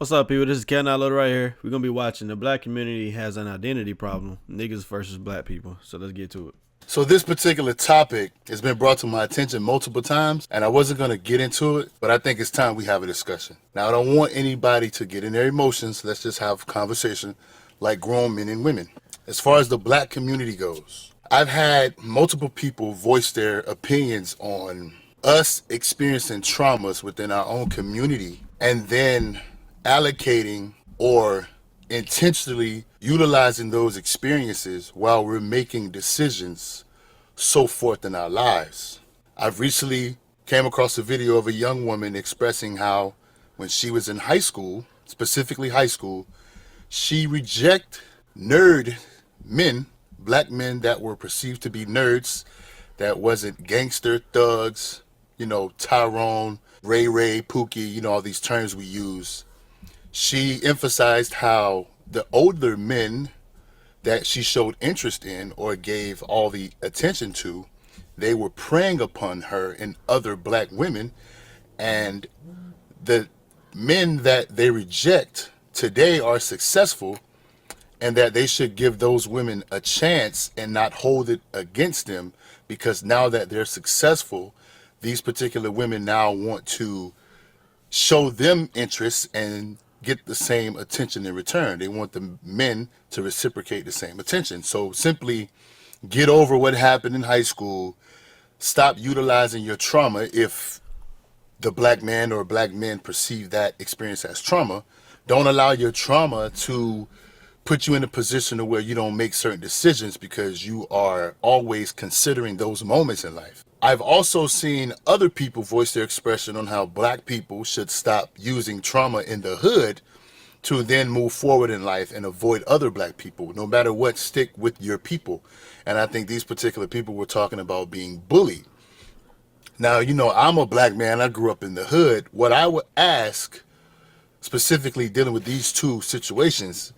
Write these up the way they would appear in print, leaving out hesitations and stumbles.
What's up, people? This is KM.Little right here. We're gonna be watching the black community has an identity problem, niggas versus black people. So let's get to it. So this particular topic has been brought to my attention multiple times, and I wasn't going to get into it, but I think it's time we have a discussion. Now, I don't want anybody to get in their emotions. Let's just have a conversation like grown men and women. As far as the black community goes, I've had multiple people voice their opinions on us experiencing traumas within our own community and then allocating or intentionally utilizing those experiences while we're making decisions so forth in our lives. I've recently came across a video of a young woman expressing how when she was in high school, specifically high school, she rejected nerd men, black men that were perceived to be nerds, that wasn't gangster thugs, Tyrone, Ray, Pookie, all these terms we use. She emphasized how the older men that she showed interest in or gave all the attention to, they were preying upon her and other black women, and the men that they reject today are successful, and that they should give those women a chance and not hold it against them, because now that they're successful, these particular women now want to show them interest and get the same attention in return. They want the men to reciprocate the same attention. So simply get over what happened in high school. Stop utilizing your trauma if the black man or black men perceive that experience as trauma. Don't allow your trauma to put you in a position where you don't make certain decisions because you are always considering those moments in life. I've also seen other people voice their expression on how black people should stop using trauma in the hood to then move forward in life and avoid other black people. No matter what, stick with your people. And I think these particular people were talking about being bullied. Now, I'm a black man. I grew up in the hood. What I would ask, specifically dealing with these two situations,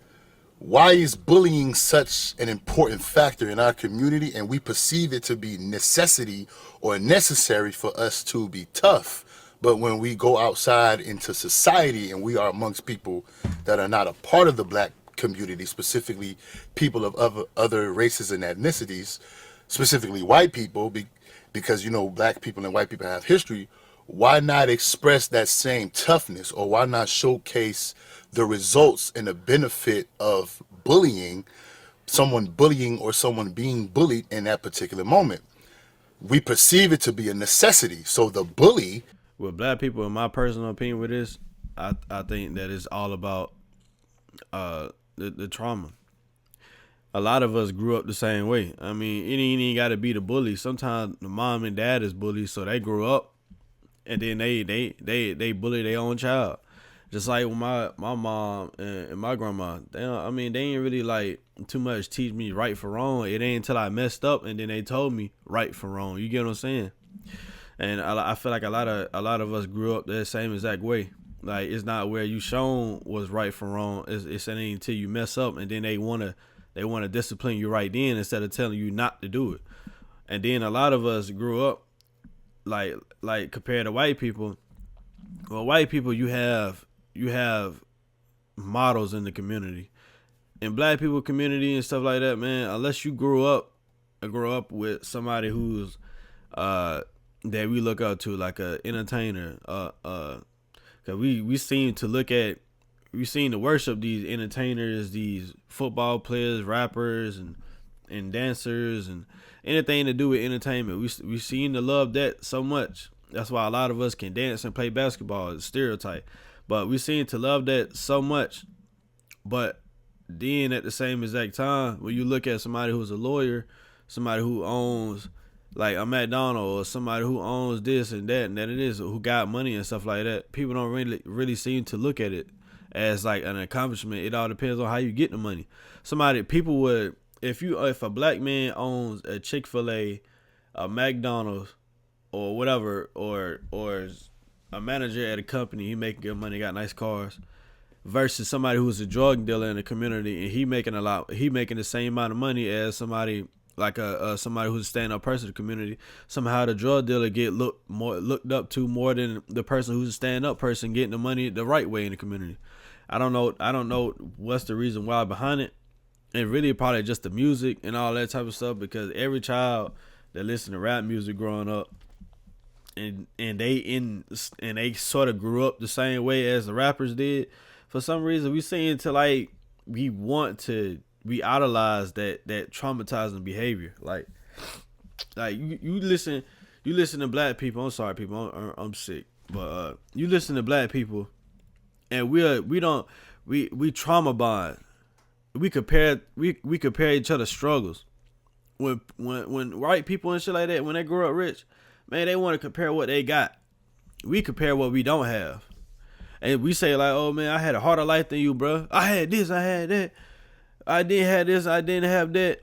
why is bullying such an important factor in our community, and we perceive it to be necessity or necessary for us to be tough? But when we go outside into society and we are amongst people that are not a part of the black community, specifically people of other races and ethnicities, specifically white people, because black people and white people have history, why not express that same toughness, or why not showcase the results and the benefit of someone bullying or someone being bullied in that particular moment? We perceive it to be a necessity. So the bully, With black people, in my personal opinion with this, I think that it's all about the trauma. A lot of us grew up the same way. I mean, it ain't got to be the bully. Sometimes the mom and dad is bullies, so they grew up and then they bully their own child. Just like with my mom and my grandma, they ain't really like too much teach me right for wrong. It ain't until I messed up and then they told me right for wrong. You get what I'm saying? And I feel like a lot of us grew up that same exact way. Like, it's not where you shown was right for wrong. It's ain't until you mess up and then they wanna discipline you right then instead of telling you not to do it. And then a lot of us grew up like compared to white people. Well, white people, you have models in the community. In black people community and stuff like that, man, unless you grow up with somebody who's that we look up to, like a entertainer, cause we seem to worship these entertainers, these football players, rappers, and dancers, and anything to do with entertainment. We seem to love that so much. That's why a lot of us can dance and play basketball. It's a stereotype. But we seem to love that so much. But then at the same exact time, when you look at somebody who's a lawyer, somebody who owns like a McDonald's, or somebody who owns this and that it is, who got money and stuff like that, people don't really seem to look at it as like an accomplishment. It all depends on how you get the money. People would, if a black man owns a Chick-fil-A, a McDonald's, or whatever, or a manager at a company, he making good money, got nice cars, versus somebody who's a drug dealer in the community and he making the same amount of money as somebody like somebody who's a stand-up person in the community. Somehow the drug dealer get looked up to more than the person who's a stand-up person getting the money the right way in the community. I don't know what's the reason why behind it. And really probably just the music and all that type of stuff, because every child that listened to rap music growing up, and they sort of grew up the same way as the rappers did. For some reason, we seem to like we idolize that traumatizing behavior. Like you listen to black people. I'm sorry, people. I'm sick, but you listen to black people, and we trauma bond. We compare each other's struggles. When white people and shit like that, when they grow up rich, man, they want to compare what they got. We compare what we don't have. And we say like, oh man, I had a harder life than you, bro. I had this, I had that. I didn't have this, I didn't have that.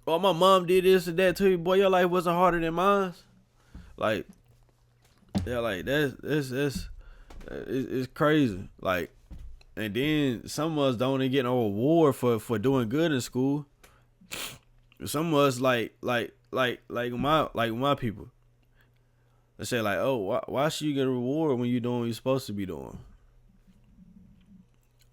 Well, my mom did this and that to you. Boy, your life wasn't harder than mine. Like, yeah, like it's crazy. Like, and then some of us don't even get no reward for doing good in school. Some of us like my people. They say like, oh, why should you get a reward when you're doing what you're supposed to be doing?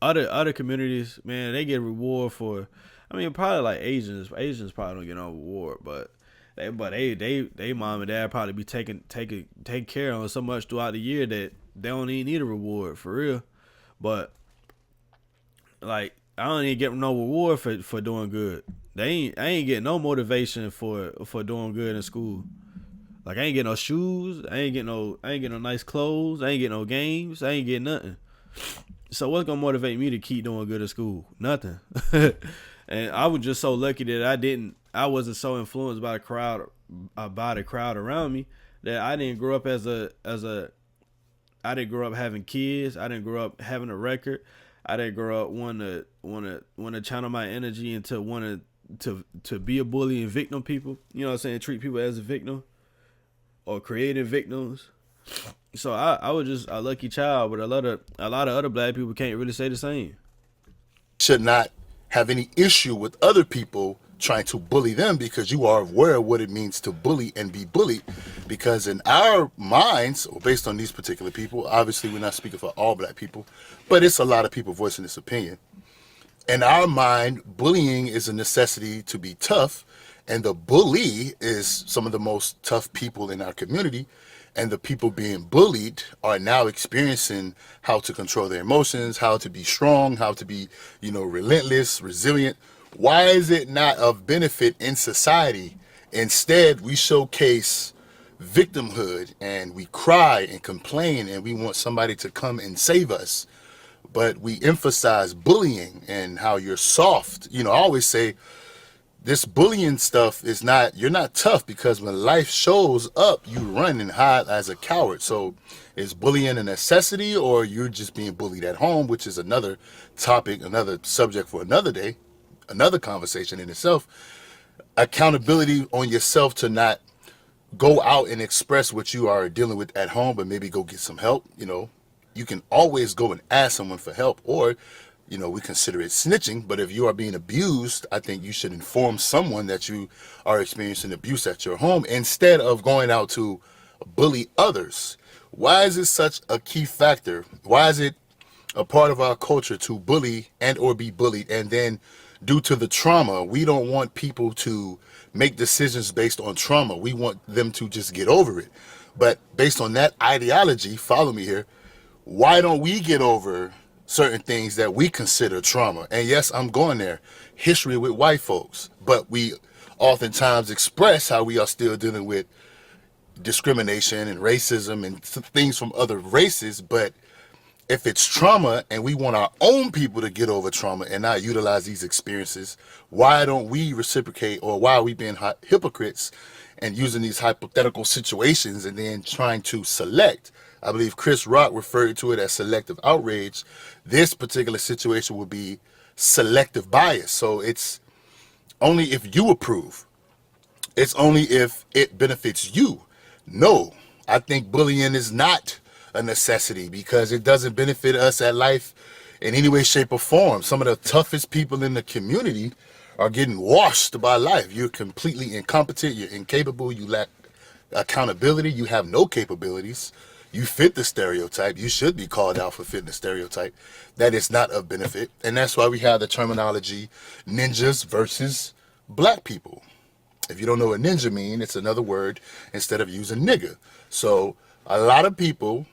Other communities, man, they get a reward for. I mean, probably like Asians. Asians probably don't get no reward, but they mom and dad probably be taking care of them so much throughout the year that they don't even need a reward for real. But like, I don't even get no reward for doing good. I ain't getting no motivation for doing good in school. Like, I ain't getting no shoes, I ain't getting no nice clothes, I ain't getting no games, I ain't getting nothing. So what's gonna motivate me to keep doing good at school? Nothing. And I was just so lucky that I wasn't so influenced by the crowd around me that I didn't grow up I didn't grow up having kids. I didn't grow up having a record. I didn't grow up want to channel my energy into wanting to be a bully and victim people. You know what I'm saying? Treat people as a victim or creating victims. So I was just a lucky child, but a lot of other black people can't really say the same. Should not have any issue with other people trying to bully them, because you are aware of what it means to bully and be bullied. Because in our minds, or based on these particular people, obviously we're not speaking for all black people, but it's a lot of people voicing this opinion. In our mind, bullying is a necessity to be tough, and the bully is some of the most tough people in our community. And the people being bullied are now experiencing how to control their emotions, how to be strong, how to be, relentless, resilient. Why is it not of benefit in society? Instead, we showcase victimhood and we cry and complain and we want somebody to come and save us. But we emphasize bullying and how you're soft. I always say, this bullying stuff is you're not tough, because when life shows up, you run and hide as a coward. So is bullying a necessity, or you're just being bullied at home, which is another topic, another subject for another day, another conversation in itself. Accountability on yourself to not go out and express what you are dealing with at home, but maybe go get some help. You can always go and ask someone for help, or we consider it snitching, but if you are being abused, I think you should inform someone that you are experiencing abuse at your home instead of going out to bully others. Why is it such a key factor? Why is it a part of our culture to bully and or be bullied? And then due to the trauma, we don't want people to make decisions based on trauma. We want them to just get over it. But based on that ideology, follow me here, why don't we get over certain things that we consider trauma? And yes, I'm going there, history with white folks, but we oftentimes express how we are still dealing with discrimination and racism and things from other races. But if it's trauma and we want our own people to get over trauma and not utilize these experiences, why don't we reciprocate, or why are we being hypocrites and using these hypothetical situations and then trying to select? I believe Chris Rock referred to it as selective outrage. This particular situation would be selective bias. So it's only if you approve. It's only if it benefits you. No, I think bullying is not a necessity, because it doesn't benefit us at life in any way, shape, or form. Some of the toughest people in the community are getting washed by life. You're completely incompetent. You're incapable. You lack accountability. You have no capabilities. you fit the stereotype. You should be called out for fitting the stereotype. That is not of benefit. And that's why we have the terminology ninjas versus black people. If you don't know what ninja mean, it's another word instead of using nigga. So a lot of people,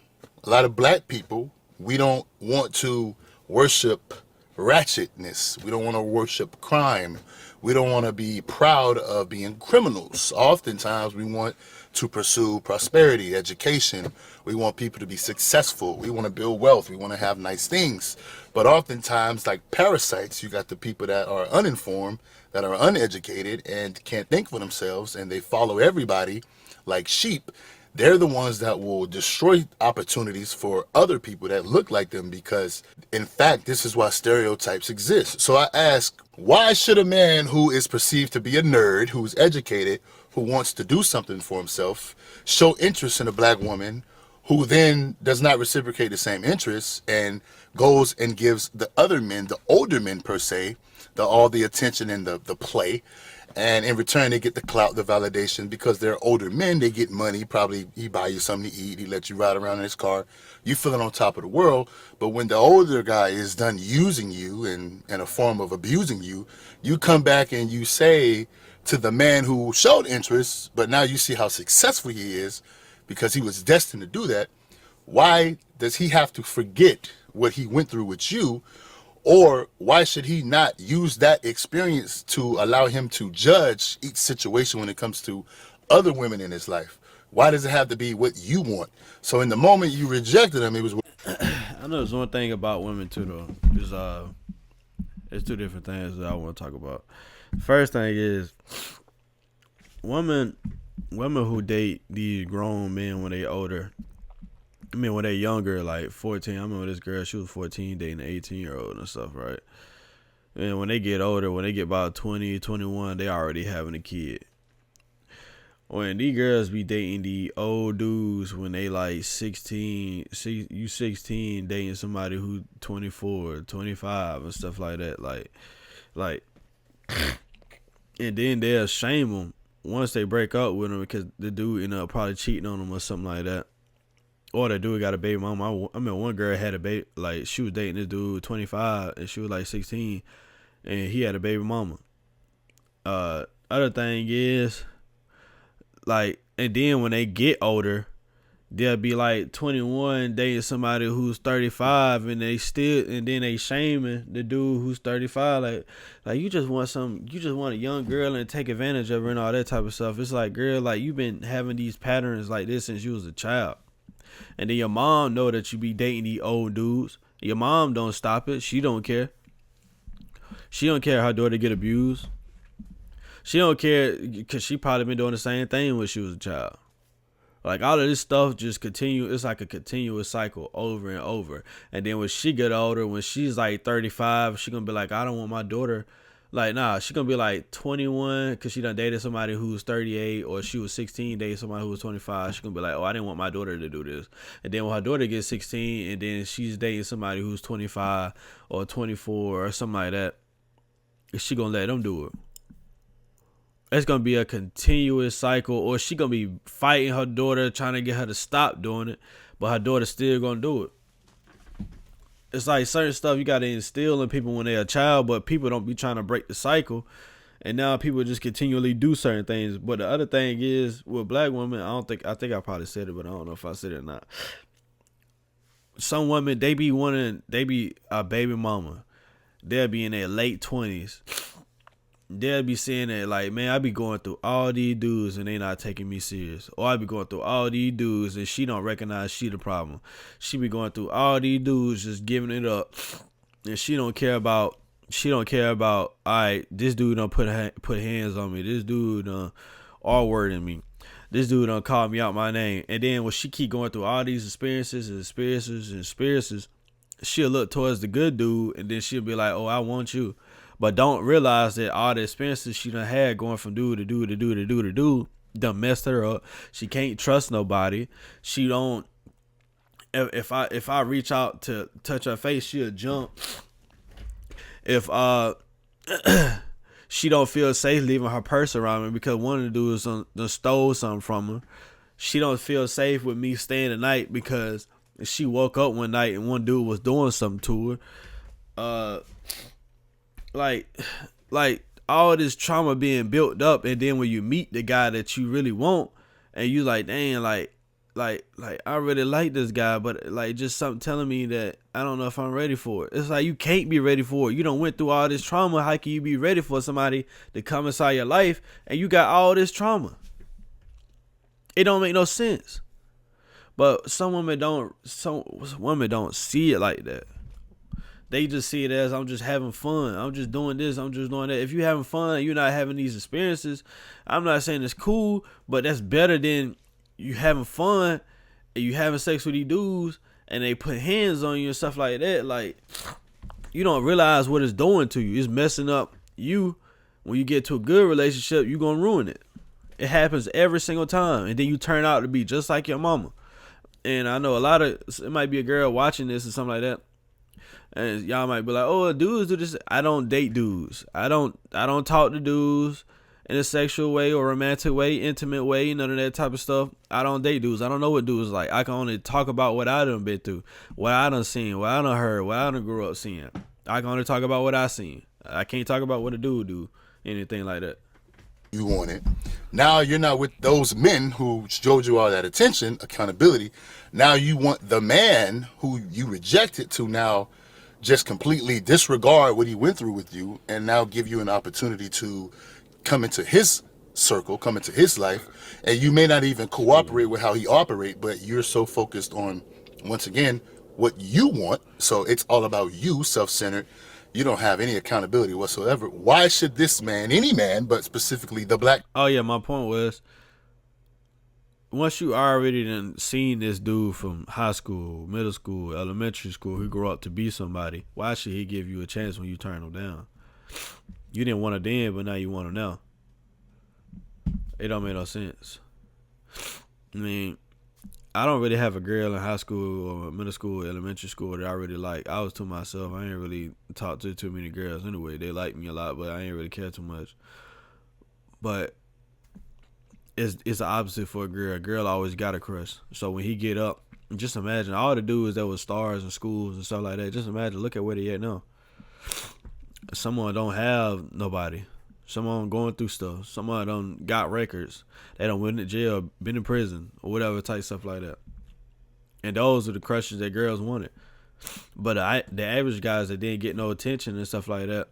a lot of black people, we don't want to worship ratchetness. We don't want to worship crime. We don't want to be proud of being criminals. Oftentimes we want to pursue prosperity, education. We want people to be successful. We want to build wealth. We want to have nice things. But oftentimes, like parasites, you got the people that are uninformed, that are uneducated and can't think for themselves, and they follow everybody like sheep. They're the ones that will destroy opportunities for other people that look like them, because in fact, this is why stereotypes exist. So I ask, why should a man who is perceived to be a nerd, who's educated, who wants to do something for himself, show interest in a black woman who then does not reciprocate the same interests and goes and gives the other men, the older men per se, all the attention and the play, and in return they get the clout, the validation, because they're older men, they get money, probably he buy you something to eat, he let you ride around in his car, you feeling on top of the world. But when the older guy is done using you and in a form of abusing you, you come back and you say to the man who showed interest, but now you see how successful he is because he was destined to do that, why does he have to forget what he went through with you? Or why should he not use that experience to allow him to judge each situation when it comes to other women in his life? Why does it have to be what you want? So in the moment you rejected him, it was... I know there's one thing about women too, though. There's two different things that I want to talk about. First thing is women who date these grown men when they older. I mean, when they're younger, like 14. I remember this girl, she was 14 dating an 18-year-old and stuff, right? And when they get older, when they get about 20, 21, they already having a kid. When these girls be dating the old dudes when they like 16, you 16 dating somebody who 24, 25 and stuff like that. Like, and then they'll shame them once they break up with them because the dude end up probably cheating on them or something like that. Or the dude got a baby mama. I mean, one girl had a baby, like she was dating this dude 25 and she was like 16 and he had a baby mama. Other thing is, like, and then when they get older, they'll be like 21 dating somebody who's 35 and then they shaming the dude who's 35. Like you just want a young girl and take advantage of her and all that type of stuff. It's like, girl, like you've been having these patterns like this since you was a child. And then your mom know that you be dating these old dudes. Your mom don't stop it. She don't care. She don't care her daughter get abused. She don't care because she probably been doing the same thing when she was a child. Like all of this stuff just continue. It's like a continuous cycle over and over. And then when she get older, when she's like 35, she gonna be like, I don't want my daughter. Like, nah, she gonna be like 21 because she done dated somebody who's 38, or she was 16 dating somebody who was 25. She gonna be like, oh, I didn't want my daughter to do this. And then when her daughter gets 16 and then she's dating somebody who's 25 or 24 or something like that, she gonna let them do it. It's gonna be a continuous cycle, or she gonna be fighting her daughter, trying to get her to stop doing it, but her daughter still gonna do it. It's like certain stuff you gotta instill in people when they're a child, but people don't be trying to break the cycle, and now people just continually do certain things. But the other thing is with black women, I think I probably said it, but I don't know if I said it or not. Some women, they be a baby mama. They'll be in their late 20s. They'll be saying that, like, man, I be going through all these dudes and they not taking me serious. Or I be going through all these dudes and she don't recognize she the problem. She be going through all these dudes just giving it up. And she don't care about, all right, this dude done put hands on me. This dude done R-wording me. This dude done called me out my name. And then when she keep going through all these experiences, she'll look towards the good dude and then she'll be like, oh, I want you. But don't realize that all the experiences she done had going from dude to dude to dude to dude to dude done messed her up. She can't trust nobody. She don't. If I reach out to touch her face, she'll jump. If she don't feel safe leaving her purse around me because one of the dudes done stole something from her. she don't feel safe with me staying the night because she woke up one night and one dude was doing something to her. Uh, like, like all this trauma being built up, and then when you meet the guy that you really want, and you like, dang, like I really like this guy, but like just something telling me that I don't know if I'm ready for it. It's like you can't be ready for it. You done went through all this trauma. How can you be ready for somebody to come inside your life and you got all this trauma? It don't make no sense. But some women don't see it like that. They just see it as I'm just having fun. I'm just doing this. I'm just doing that. If you're having fun, you're not having these experiences. I'm not saying it's cool, but that's better than you having fun and you having sex with these dudes and they put hands on you and stuff like that. Like, you don't realize what it's doing to you. It's messing up you. When you get to a good relationship, you're going to ruin it. It happens every single time. And then you turn out to be just like your mama. And I know it might be a girl watching this or something like that. And y'all might be like, oh, dudes do this. I don't date dudes. I don't talk to dudes in a sexual way or romantic way, intimate way, none of that type of stuff. I don't date dudes. I don't know what dudes like. I can only talk about what I done been through, what I done seen, what I done heard, what I done grew up seeing. I can only talk about what I seen. I can't talk about what a dude do, anything like that. You want it. Now you're not with those men who showed you all that attention, accountability. Now you want the man who you rejected to now just completely disregard what he went through with you and now give you an opportunity to come into his circle, come into his life. And you may not even cooperate with how he operates, but you're so focused on, once again, what you want. So it's all about you, self-centered. You don't have any accountability whatsoever. Why should this man, any man, but specifically the black? Oh yeah, my point was, once you already done seen this dude from high school, middle school, elementary school, who grew up to be somebody, why should he give you a chance when you turn him down? You didn't want it then, but now you want him now. It don't make no sense. I mean, I don't really have a girl in high school or middle school, elementary school that I really like. I was to myself. I ain't really talk to too many girls anyway. They like me a lot, but I ain't really care too much. But it's the opposite for a girl. A girl always got a crush. So when he get up, just imagine all the dudes that was stars in schools and stuff like that. Just imagine, look at where they at now. Someone don't have nobody. Someone going through stuff. Someone don't got records. They don't went to jail, been in prison, or whatever type stuff like that. And those are the crushes that girls wanted. But the average guys that didn't get no attention and stuff like that,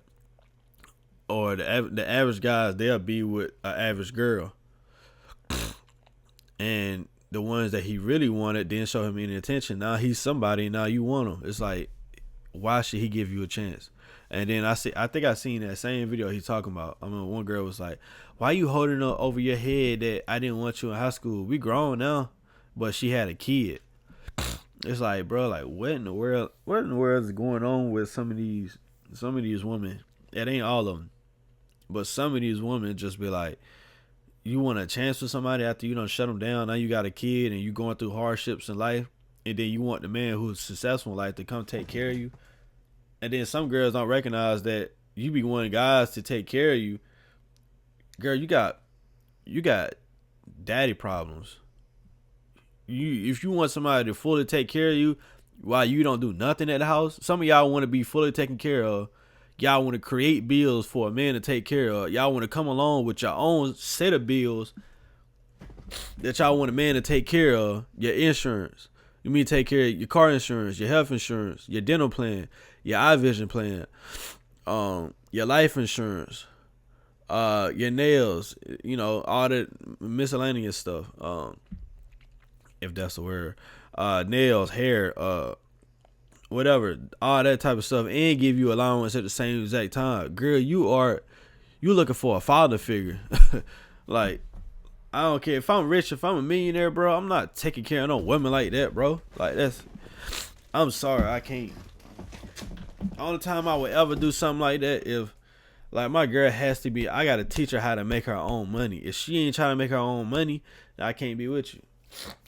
or the average guys, they'll be with an average girl. And the ones that he really wanted didn't show him any attention. Now he's somebody. Now you want him. It's like, why should he give you a chance? And then I think I seen that same video he's talking about. I mean, one girl was like, why you holding up over your head that I didn't want you in high school? We grown now. But she had a kid. It's like, bro, like what in the world is going on with some of these women? It ain't all of them. But some of these women just be like, you want a chance with somebody after you done shut them down. Now you got a kid and you going through hardships in life. And then you want the man who's successful in life to come take care of you. And then some girls don't recognize that you be wanting guys to take care of you. Girl, you got daddy problems. If you want somebody to fully take care of you while you don't do nothing at the house, some of y'all want to be fully taken care of. Y'all want to create bills for a man to take care of. Y'all want to come along with your own set of bills that y'all want a man to take care of. Your insurance. You mean take care of your car insurance, your health insurance, your dental plan, your eye vision plan, your life insurance, your nails, all that miscellaneous stuff. If that's the word. Nails, hair, whatever, all that type of stuff, and give you allowance at the same exact time. Girl, you looking for a father figure. Like, I don't care if I'm rich, if I'm a millionaire, bro, I'm not taking care of no women like that, bro. Like, I'm sorry, I can't. Only time I would ever do something like that, if like my girl has to be, I gotta teach her how to make her own money. If she ain't trying to make her own money, I can't be with you.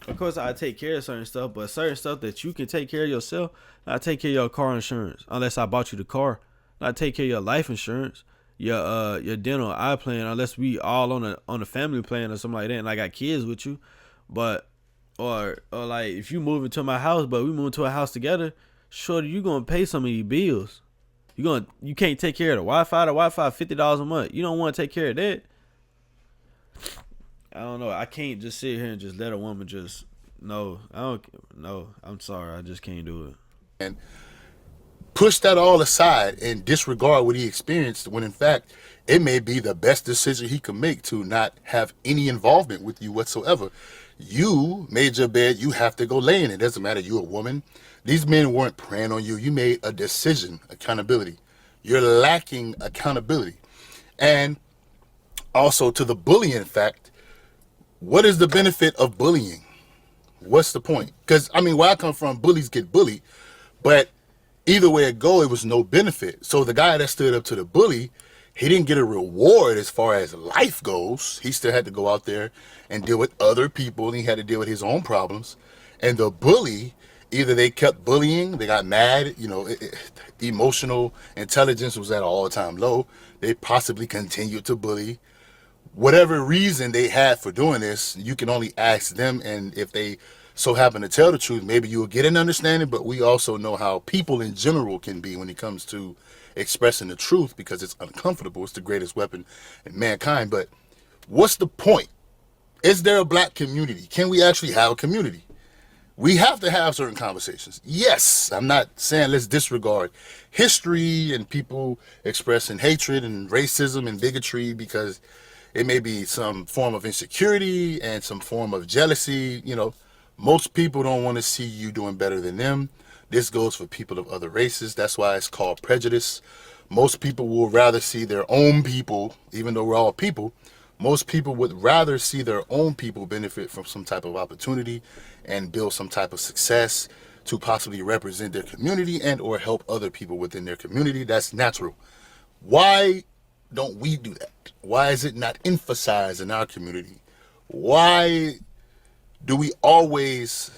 Of course, I take care of certain stuff, but certain stuff that you can take care of yourself, I take care of your car insurance. Unless I bought you the car, I take care of your life insurance, your dental eye plan. Unless we all on a family plan or something like that, and I got kids with you. But or like if you move into my house, but we move into a house together, shorty, you gonna pay some of these bills. You can't take care of the Wi-Fi. The Wi-Fi $50 a month. You don't want to take care of that. I don't know. I can't just sit here and just let a woman just no. I don't no. I'm sorry. I just can't do it. And push that all aside and disregard what he experienced when in fact it may be the best decision he could make to not have any involvement with you whatsoever. You made your bed, you have to go lay in it. It doesn't matter, you're a woman. These men weren't preying on you. You made a decision, accountability. You're lacking accountability. And also to the bullying fact, what is the benefit of bullying? What's the point? Because, I mean, where I come from, bullies get bullied, but either way it go, it was no benefit. So the guy that stood up to the bully, he didn't get a reward as far as life goes. He still had to go out there and deal with other people, and he had to deal with his own problems. And the bully, either they kept bullying, they got mad, emotional intelligence was at an all-time low. They possibly continued to bully. Whatever reason they had for doing this, you can only ask them, and if they so happen to tell the truth, maybe you will get an understanding. But we also know how people in general can be when it comes to expressing the truth, because it's uncomfortable. It's the greatest weapon in mankind. But what's the point? Is there a black community? Can we actually have a community? We have to have certain conversations. Yes, I'm not saying let's disregard history and people expressing hatred and racism and bigotry because it may be some form of insecurity and some form of jealousy. Most people don't want to see you doing better than them. This goes for people of other races. That's why it's called prejudice. Most people will rather see their own people, even though we're all people, most people would rather see their own people benefit from some type of opportunity and build some type of success to possibly represent their community and or help other people within their community. That's natural. Why don't we do that? Why is it not emphasized in our community? Why do we always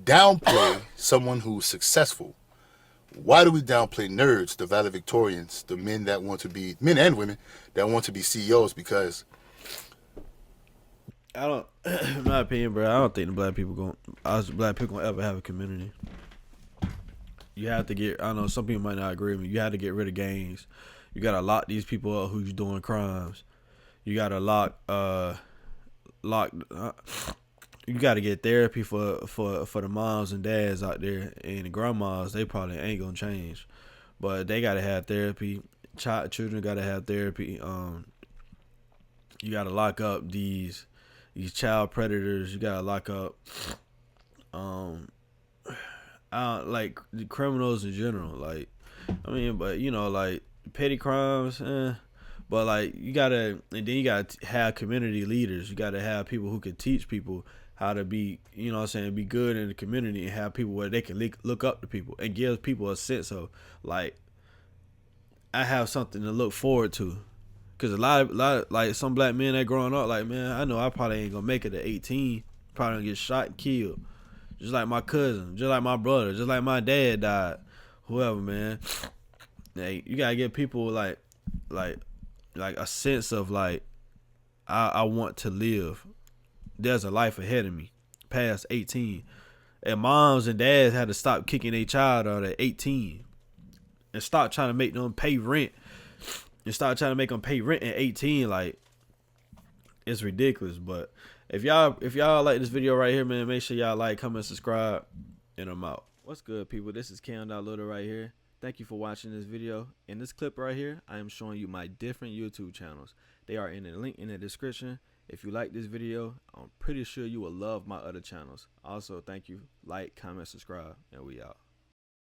downplay someone who's successful? Why do we downplay nerds, the valedictorians, the men that want to be, men and women that want to be CEOs? Because I don't, in my opinion, bro, I don't think the black people gonna ever have a community. You have to get, I know some people might not agree with me. You have to get rid of gangs. You gotta lock these people up who's doing crimes. You gotta you gotta get therapy for the moms and dads out there, and the grandmas. They probably ain't gonna change, but they gotta have therapy. Children gotta have therapy. You gotta lock up these child predators. You gotta lock up like the criminals in general. Like, I mean, but like petty crimes, but like you gotta, and then you gotta have community leaders. You gotta have people who can teach people how to be, be good in the community, and have people where they can look up to people and give people a sense of like, I have something to look forward to. Cause a lot of like some black men that growing up, like, man, I know I probably ain't gonna make it to 18. Probably gonna get shot and killed. Just like my cousin, just like my brother, just like my dad died. Whoever, man. Like, you gotta give people like a sense of like, I want to live. There's a life ahead of me, past 18. And moms and dads had to stop kicking their child out at 18 and stop trying to make them pay rent. And start trying to make them pay rent at 18. Like, it's ridiculous. But if y'all like this video right here, man, make sure y'all like, comment, subscribe, and I'm out. What's good, people? This is KM.Little right here. Thank you for watching this video. In this clip right here, I am showing you my different YouTube channels. They are in the link in the description. If you like this video, I'm pretty sure you will love my other channels. Also, thank you. Like, comment, subscribe, and we out.